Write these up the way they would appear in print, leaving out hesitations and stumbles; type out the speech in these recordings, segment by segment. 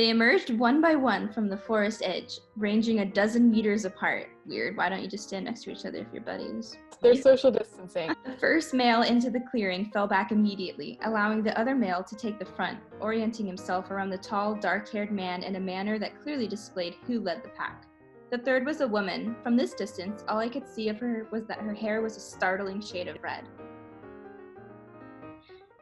They emerged one by one from the forest edge, ranging a dozen meters apart. Weird, why don't you just stand next to each other if you're buddies? They're social distancing. The first male into the clearing fell back immediately, allowing the other male to take the front, orienting himself around the tall, dark-haired man in a manner that clearly displayed who led the pack. The third was a woman. From this distance, all I could see of her was that her hair was a startling shade of red.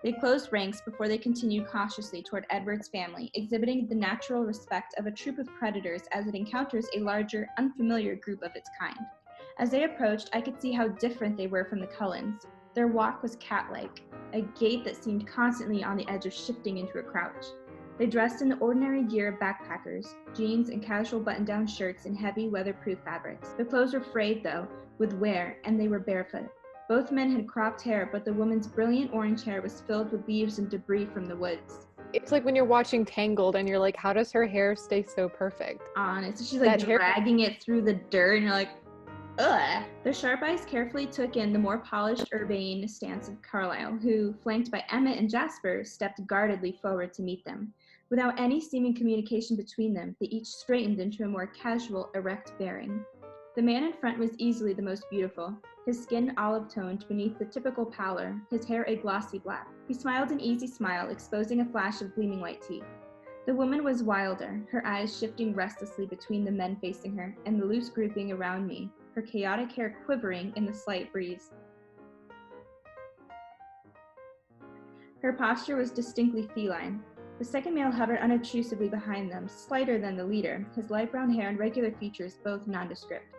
They closed ranks before they continued cautiously toward Edward's family, exhibiting the natural respect of a troop of predators as it encounters a larger, unfamiliar group of its kind. As they approached, I could see how different they were from the Cullens. Their walk was cat-like, a gait that seemed constantly on the edge of shifting into a crouch. They dressed in the ordinary gear of backpackers, jeans and casual button-down shirts in heavy, weatherproof fabrics. Their clothes were frayed, though, with wear, and they were barefoot. Both men had cropped hair, but the woman's brilliant orange hair was filled with leaves and debris from the woods. It's like when you're watching Tangled and you're like, how does her hair stay so perfect? Honest, she's like dragging it through the dirt, and you're like, ugh. Their sharp eyes carefully took in the more polished, urbane stance of Carlisle, who, flanked by Emmett and Jasper, stepped guardedly forward to meet them. Without any seeming communication between them, they each straightened into a more casual, erect bearing. The man in front was easily the most beautiful, his skin olive-toned beneath the typical pallor, his hair a glossy black. He smiled an easy smile, exposing a flash of gleaming white teeth. The woman was wilder, her eyes shifting restlessly between the men facing her and the loose grouping around me, her chaotic hair quivering in the slight breeze. Her posture was distinctly feline. The second male hovered unobtrusively behind them, slighter than the leader, his light brown hair and regular features both nondescript.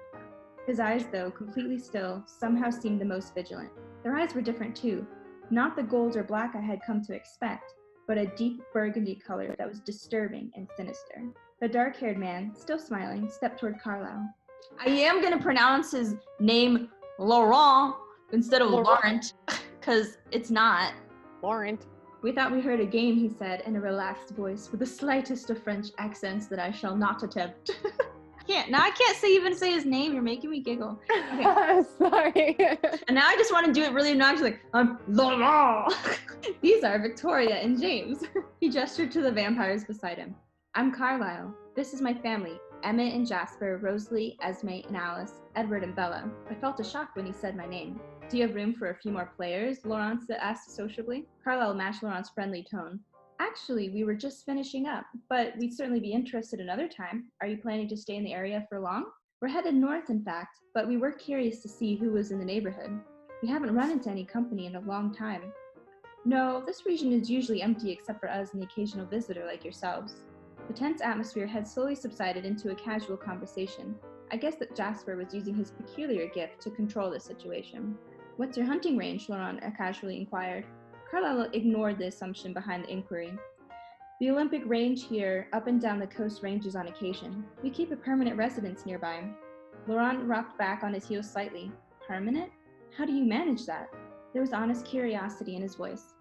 His eyes, though completely still, somehow seemed the most vigilant. Their eyes were different too, not the gold or black I had come to expect, but a deep burgundy color that was disturbing and sinister. The dark-haired man, still smiling, stepped toward Carlisle. I am going to pronounce his name Laurent instead of Laurent, because it's not. Laurent. We thought we heard a game, he said, in a relaxed voice, with the slightest of French accents that I shall not attempt. I can't even say his name. You're making me giggle. Okay. Sorry. And now I just want to do it really obnoxiously. Like, I'm Laurent. These are Victoria and James. He gestured to the vampires beside him. I'm Carlisle. This is my family. Emmett and Jasper, Rosalie, Esme and Alice, Edward and Bella. I felt a shock when he said my name. Do you have room for a few more players? Laurent asked sociably. Carlisle matched Laurent's friendly tone. Actually, we were just finishing up, but we'd certainly be interested another time. Are you planning to stay in the area for long? We're headed north, in fact, but we were curious to see who was in the neighborhood. We haven't run into any company in a long time. No, this region is usually empty except for us and the occasional visitor like yourselves. The tense atmosphere had slowly subsided into a casual conversation. I guess that Jasper was using his peculiar gift to control the situation. What's your hunting range? Laurent casually inquired. Carlisle ignored the assumption behind the inquiry. The Olympic range here, up and down the coast, ranges on occasion. We keep a permanent residence nearby. Laurent rocked back on his heels slightly. Permanent? How do you manage that? There was honest curiosity in his voice.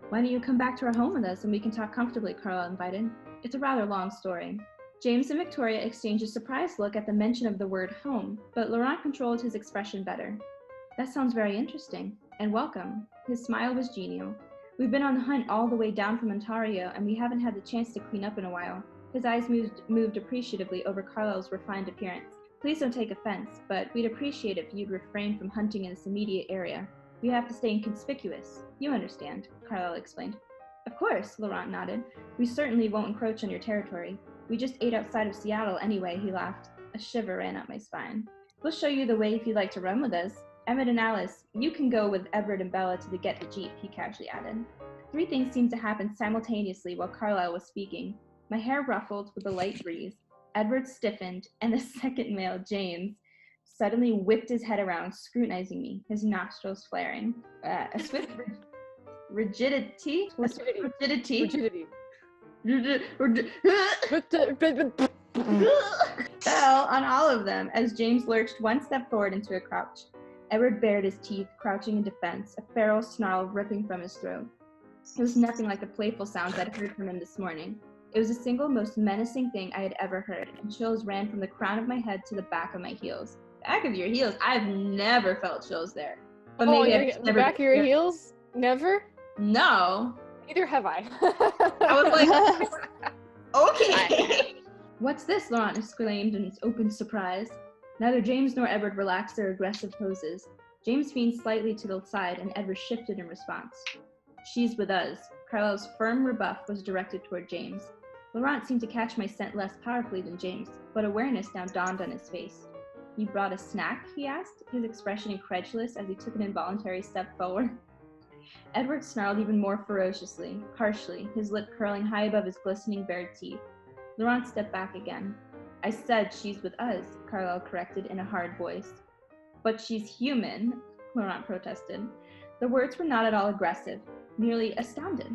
Why don't you come back to our home with us and we can talk comfortably, Carlisle invited. It's a rather long story. James and Victoria exchanged a surprised look at the mention of the word home, but Laurent controlled his expression better. That sounds very interesting. And welcome. His smile was genial. We've been on the hunt all the way down from Ontario, and we haven't had the chance to clean up in a while. His eyes moved appreciatively over Carlisle's refined appearance. Please don't take offense, but we'd appreciate if you'd refrain from hunting in this immediate area. We have to stay inconspicuous. You understand, Carlisle explained. Of course, Laurent nodded. We certainly won't encroach on your territory. We just ate outside of Seattle anyway, he laughed. A shiver ran up my spine. We'll show you the way if you'd like to run with us. Emmett and Alice, you can go with Edward and Bella to get the Jeep, he casually added. Three things seemed to happen simultaneously while Carlisle was speaking. My hair ruffled with a light breeze. Edward stiffened, and the second male, James, suddenly whipped his head around, scrutinizing me, his nostrils flaring. A swift rigidity fell on all of them as James lurched one step forward into a crouch. Edward bared his teeth, crouching in defense, a feral snarl ripping from his throat. It was nothing like the playful sounds I'd heard from him this morning. It was the single most menacing thing I had ever heard, and chills ran from the crown of my head to the back of my heels. Back of your heels? I've never felt chills there. But maybe the back of your heels? Never? No. Neither have I. I was like, Okay. What's this? Laurent exclaimed in open surprise. Neither James nor Edward relaxed their aggressive poses. James leaned slightly to the side and Edward shifted in response. She's with us. Carlisle's firm rebuff was directed toward James. Laurent seemed to catch my scent less powerfully than James, but awareness now dawned on his face. You brought a snack? He asked, his expression incredulous as he took an involuntary step forward. Edward snarled even more ferociously, harshly, his lip curling high above his glistening bared teeth. Laurent stepped back again. I said she's with us, Carlisle corrected in a hard voice. But she's human, Laurent protested. The words were not at all aggressive, merely astounded.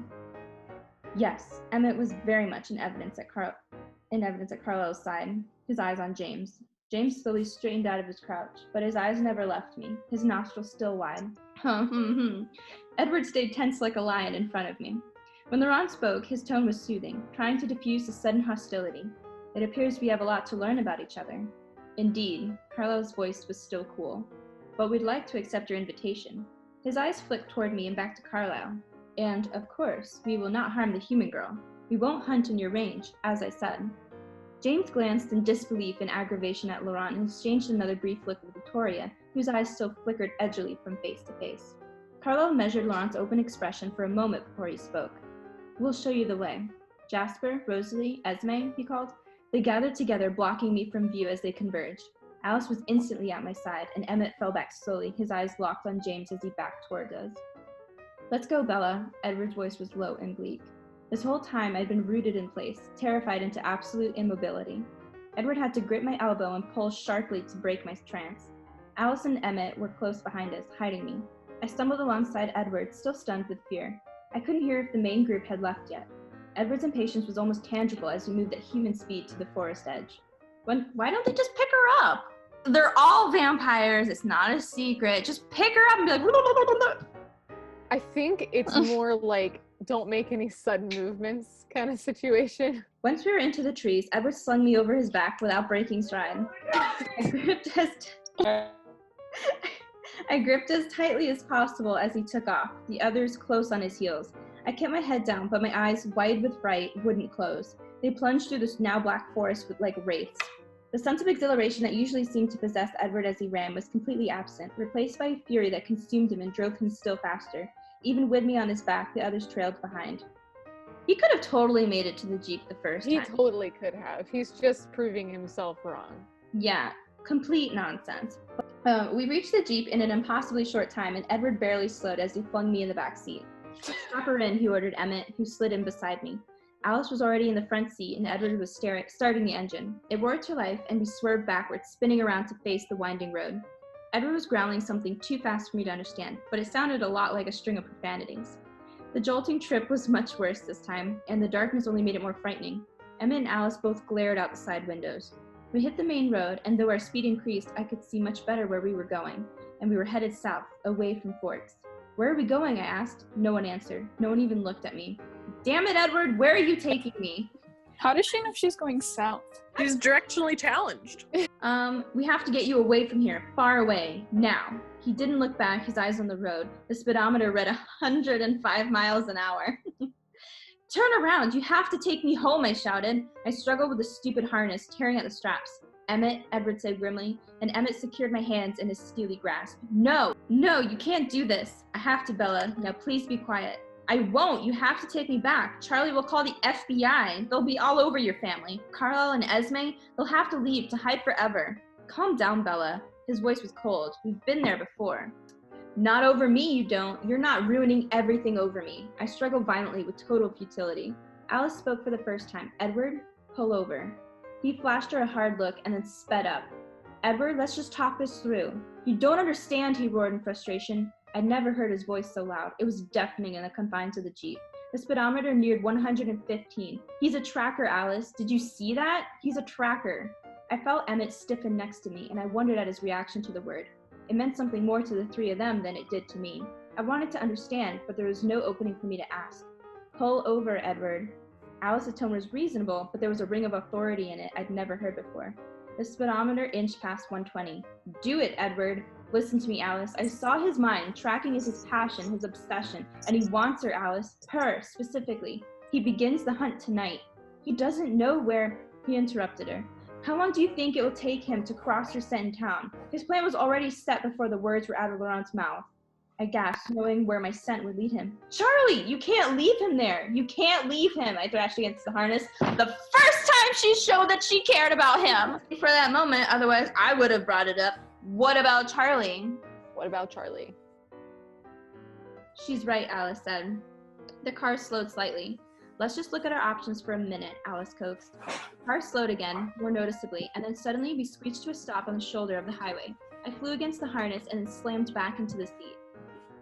Yes, Emmett was very much in evidence at Carlisle's side, his eyes on James. James slowly straightened out of his crouch, but his eyes never left me, his nostrils still wide. Edward stayed tense like a lion in front of me. When Laurent spoke, his tone was soothing, trying to diffuse the sudden hostility. It appears we have a lot to learn about each other. Indeed, Carlisle's voice was still cool. But we'd like to accept your invitation. His eyes flicked toward me and back to Carlisle. And, of course, we will not harm the human girl. We won't hunt in your range, as I said. James glanced in disbelief and aggravation at Laurent and exchanged another brief look with Victoria, whose eyes still flickered edgily from face to face. Carlisle measured Laurent's open expression for a moment before he spoke. We'll show you the way. Jasper, Rosalie, Esme, he called. They gathered together, blocking me from view as they converged. Alice was instantly at my side, and Emmett fell back slowly, his eyes locked on James as he backed toward us. Let's go, Bella. Edward's voice was low and bleak. This whole time I'd been rooted in place, terrified into absolute immobility. Edward had to grip my elbow and pull sharply to break my trance. Alice and Emmett were close behind us, hiding me. I stumbled alongside Edward, still stunned with fear. I couldn't hear if the main group had left yet. Edward's impatience was almost tangible as we moved at human speed to the forest edge. Why don't they just pick her up? They're all vampires. It's not a secret. Just pick her up and be like... I think it's more like don't make any sudden movements kind of situation. Once we were into the trees, Edward slung me over his back without breaking stride. I gripped as tightly as possible as he took off, the others close on his heels. I kept my head down, but my eyes, wide with fright, wouldn't close. They plunged through this now black forest like wraiths. The sense of exhilaration that usually seemed to possess Edward as he ran was completely absent, replaced by a fury that consumed him and drove him still faster. Even with me on his back, the others trailed behind. He could have totally made it to the Jeep the first time. He totally could have. He's just proving himself wrong. Yeah, complete nonsense. We reached the Jeep in an impossibly short time, and Edward barely slowed as he flung me in the back seat. Strap her in, he ordered Emmett, who slid in beside me. Alice was already in the front seat, and Edward was starting the engine. It roared to life, and we swerved backwards, spinning around to face the winding road. Edward was growling something too fast for me to understand, but it sounded a lot like a string of profanities. The jolting trip was much worse this time, and the darkness only made it more frightening. Emmett and Alice both glared out the side windows. We hit the main road, and though our speed increased, I could see much better where we were going, and we were headed south, away from Forks. Where are we going? I asked. No one answered. No one even looked at me. Damn it, Edward, where are you taking me? How does she know if she's going south? She's directionally challenged. We have to get you away from here, far away, now. He didn't look back, his eyes on the road. The speedometer read 105 miles an hour. Turn around, you have to take me home, I shouted. I struggled with the stupid harness, tearing at the straps. Emmett, Edward said grimly, and Emmett secured my hands in his steely grasp. No, you can't do this. I have to, Bella. Now please be quiet. I won't. You have to take me back. Charlie will call the FBI. They'll be all over your family. Carlisle and Esme, they'll have to leave to hide forever. Calm down, Bella. His voice was cold. We've been there before. Not over me, you don't. You're not ruining everything over me. I struggled violently with total futility. Alice spoke for the first time. Edward, pull over. He flashed her a hard look and then sped up. Edward, let's just talk this through. You don't understand, he roared in frustration. I'd never heard his voice so loud. It was deafening in the confines of the Jeep. The speedometer neared 115. He's a tracker, Alice. Did you see that? He's a tracker. I felt Emmett stiffen next to me, and I wondered at his reaction to the word. It meant something more to the three of them than it did to me. I wanted to understand, but there was no opening for me to ask. Pull over, Edward. Alice's tone was reasonable, but there was a ring of authority in it I'd never heard before. The speedometer inched past 120. Do it, Edward. Listen to me, Alice. I saw his mind. Tracking is his passion, his obsession. And he wants her, Alice. Her, specifically. He begins the hunt tonight. He doesn't know where, he interrupted her. How long do you think it will take him to cross your scent in town? His plan was already set before the words were out of Laurent's mouth. I gasped, knowing where my scent would lead him. Charlie, you can't leave him there. You can't leave him. I thrashed against the harness. The first time she showed that she cared about him. For that moment, otherwise I would have brought it up. What about Charlie? What about Charlie? She's right, Alice said. The car slowed slightly. Let's just look at our options for a minute, Alice coaxed. The car slowed again, more noticeably, and then suddenly we screeched to a stop on the shoulder of the highway. I flew against the harness and then slammed back into the seat.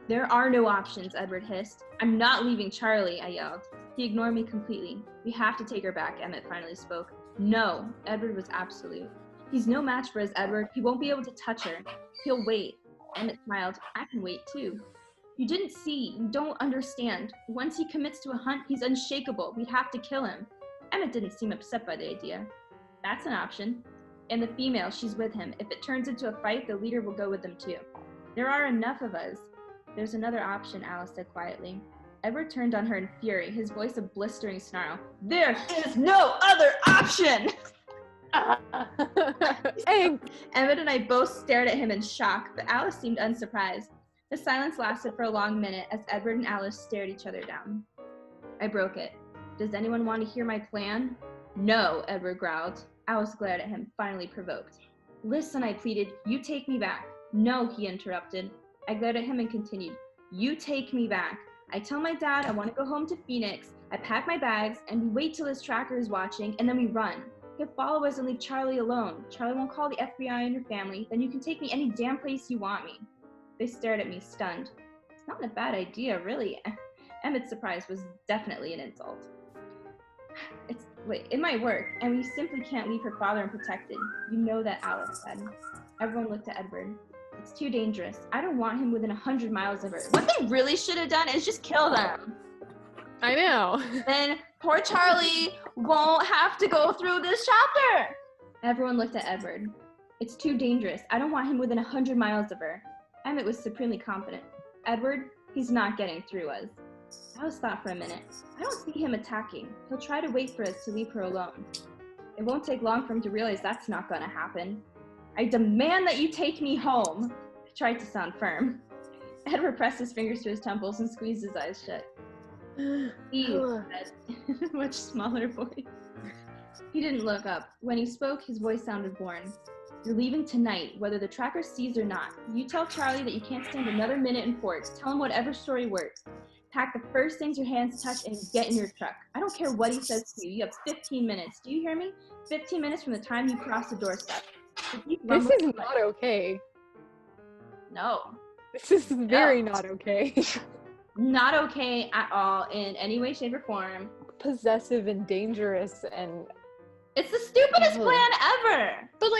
There are no options, Edward hissed. I'm not leaving Charlie, I yelled. He ignored me completely. We have to take her back, Emmett finally spoke. No, Edward was absolute. He's no match for us, Edward. He won't be able to touch her. He'll wait. Emmett smiled. I can wait too. You didn't see. You don't understand. Once he commits to a hunt, he's unshakable. We have to kill him. Emmett didn't seem upset by the idea. That's an option. And the female, she's with him. If it turns into a fight, the leader will go with them too. There are enough of us. There's another option, Alice said quietly. Edward turned on her in fury, his voice a blistering snarl. There is no other option! Emmett and I both stared at him in shock, but Alice seemed unsurprised. The silence lasted for a long minute as Edward and Alice stared each other down. I broke it. Does anyone want to hear my plan? No, Edward growled. Alice glared at him, finally provoked. Listen, I pleaded. You take me back. No, he interrupted. I glared at him and continued. You take me back. I tell my dad I want to go home to Phoenix. I pack my bags, and we wait till his tracker is watching, and then we run. He'll follow us and leave Charlie alone. Charlie won't call the FBI and your family. Then you can take me any damn place you want me. They stared at me, stunned. It's not a bad idea, really. Emmett's surprise was definitely an insult. It might work, and we simply can't leave her father unprotected. You know that, Alice said. Everyone looked at Edward. It's too dangerous. I don't want him within 100 miles of her. What they really should have done is just kill them. I know. Then poor Charlie won't have to go through this chapter. Everyone looked at Edward. It's too dangerous. I don't want him within 100 miles of her. Emmett was supremely confident. Edward, he's not getting through us. Alice thought for a minute. I don't see him attacking. He'll try to wait for us to leave her alone. It won't take long for him to realize that's not going to happen. I demand that you take me home. I tried to sound firm. Edward pressed his fingers to his temples and squeezed his eyes shut. He said, in a much smaller voice. He didn't look up. When he spoke, his voice sounded bored. You're leaving tonight, whether the tracker sees or not. You tell Charlie that you can't stand another minute in Forks. Tell him whatever story works. Pack the first things your hands touch and get in your truck. I don't care what he says to you. You have 15 minutes. Do you hear me? 15 minutes from the time you cross the doorstep. This is not okay. No. This is very not okay. Not okay at all in any way, shape, or form. Possessive and dangerous and... It's the stupidest plan ever! But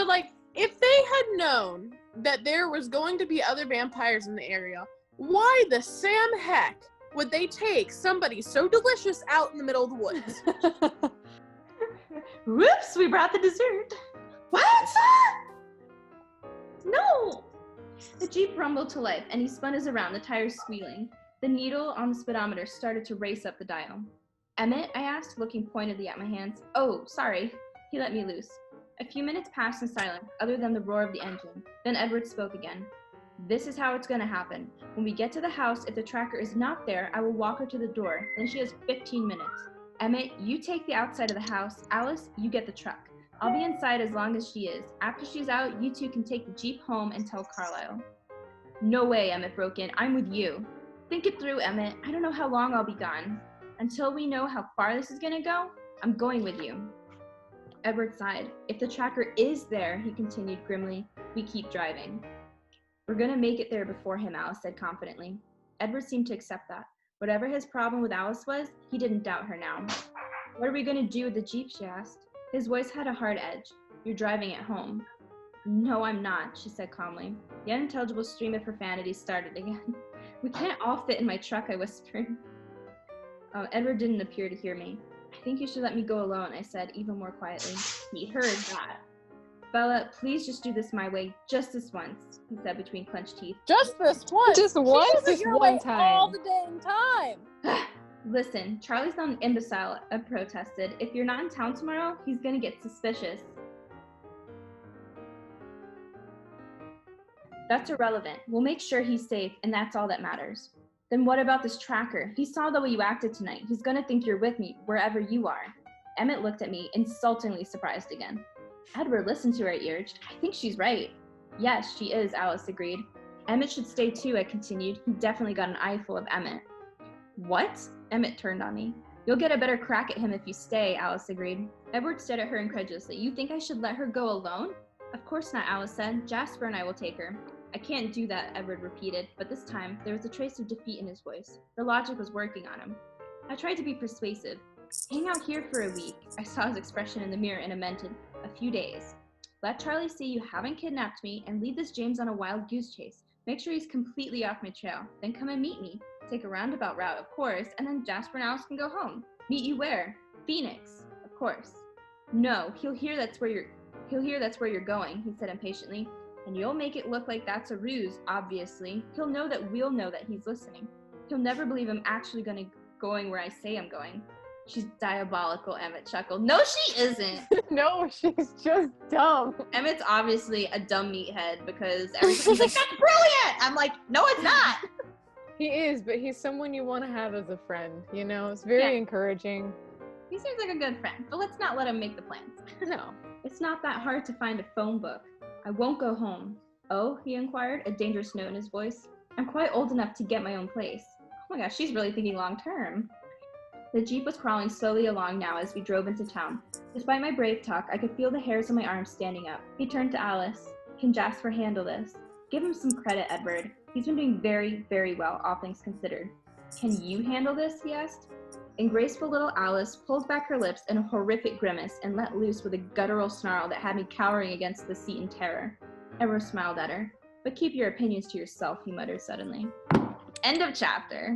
like, if they had known that there was going to be other vampires in the area, why the Sam heck would they take somebody so delicious out in the middle of the woods? Whoops, we brought the dessert. What? No! The Jeep rumbled to life, and he spun us around, the tires squealing. The needle on the speedometer started to race up the dial. Emmett, I asked, looking pointedly at my hands. Oh, sorry. He let me loose. A few minutes passed in silence, other than the roar of the engine. Then Edward spoke again. This is how it's going to happen. When we get to the house, if the tracker is not there, I will walk her to the door. Then she has 15 minutes. Emmett, you take the outside of the house. Alice, you get the truck. I'll be inside as long as she is. After she's out, you two can take the Jeep home and tell Carlisle. No way, Emmett broke in. I'm with you. Think it through, Emmett. I don't know how long I'll be gone. Until we know how far this is going to go, I'm going with you. Edward sighed. If the tracker is there, he continued grimly, we keep driving. We're going to make it there before him, Alice said confidently. Edward seemed to accept that. Whatever his problem with Alice was, he didn't doubt her now. What are we going to do with the Jeep, she asked. His voice had a hard edge. You're driving it home. No, I'm not, she said calmly. The unintelligible stream of profanity started again. We can't all fit in my truck, I whispered. Edward didn't appear to hear me. I think you should let me go alone, I said, even more quietly. He heard that. Bella, please just do this my way, just this once, he said between clenched teeth. Just this once? Just once? Just one time. All the dang time. Listen, Charlie's not an imbecile, Ed protested. If you're not in town tomorrow, he's gonna get suspicious. That's irrelevant. We'll make sure he's safe, and that's all that matters. Then what about this tracker? He saw the way you acted tonight. He's gonna think you're with me, wherever you are. Emmett looked at me, insultingly surprised again. Edward listened to her, I urged. I think she's right. Yes, she is, Alice agreed. Emmett should stay too, I continued. He definitely got an eyeful of Emmett. What? Emmett turned on me. You'll get a better crack at him if you stay, Alice agreed. Edward stared at her incredulously. You think I should let her go alone? Of course not, Alice said. Jasper and I will take her. I can't do that, Edward repeated, but this time there was a trace of defeat in his voice. The logic was working on him. I tried to be persuasive. Hang out here for a week. I saw his expression in the mirror and amended. A few days. Let Charlie see you haven't kidnapped me and lead this James on a wild goose chase. Make sure he's completely off my trail. Then come and meet me. Take a roundabout route, of course, and then Jasper and Alice can go home. Meet you where? Phoenix, of course. No, he'll hear that's where you're going, he said impatiently. And you'll make it look like that's a ruse, obviously. He'll know that we'll know that he's listening. He'll never believe I'm actually going where I say I'm going. She's diabolical, Emmett chuckled. No, she isn't. No, she's just dumb. Emmett's obviously a dumb meathead because everybody's like, that's brilliant! I'm like, no, it's not. He is, but he's someone you want to have as a friend, you know? It's very encouraging. He seems like a good friend, but let's not let him make the plans. No. It's not that hard to find a phone book. I won't go home. Oh, he inquired, a dangerous note in his voice. I'm quite old enough to get my own place. Oh my gosh, she's really thinking long term. The Jeep was crawling slowly along now as we drove into town. Despite my brave talk, I could feel the hairs on my arms standing up. He turned to Alice. Can Jasper handle this? Give him some credit, Edward. He's been doing very, very well, all things considered. Can you handle this? He asked. And graceful little Alice pulled back her lips in a horrific grimace and let loose with a guttural snarl that had me cowering against the seat in terror. Edward smiled at her. But keep your opinions to yourself, he muttered suddenly. End of chapter.